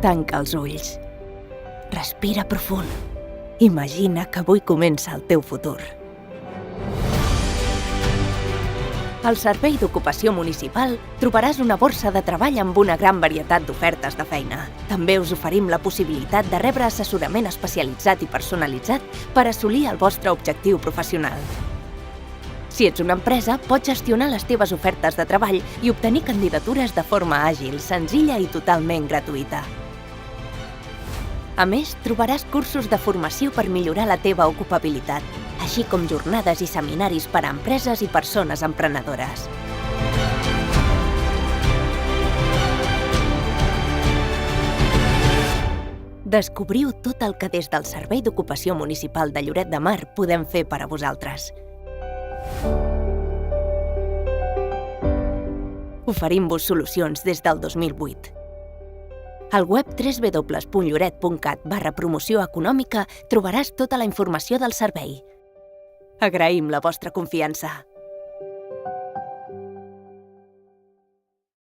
Tanca els ulls. Respira profund. Imagina que avui comença el teu futur. Al Servei d'Ocupació Municipal trobaràs una borsa de treball amb una gran varietat d'ofertes de feina. També us oferim la possibilitat de rebre assessorament especialitzat i personalitzat per assolir el vostre objectiu professional. Si ets una empresa, pots gestionar les teves ofertes de treball i obtenir candidatures de forma àgil, senzilla i totalment gratuïta. A més, trobaràs cursos de formació per millorar la teva ocupabilitat, així com jornades i seminaris per a empreses i persones emprenedores. Descobriu tot el que des del Servei d'Ocupació Municipal de Lloret de Mar podem fer per a vosaltres. Oferim-vos solucions des del 2008. Al web www.lloret.cat/promoció econòmica trobaràs tota la informació del servei. Agraïm la vostra confiança.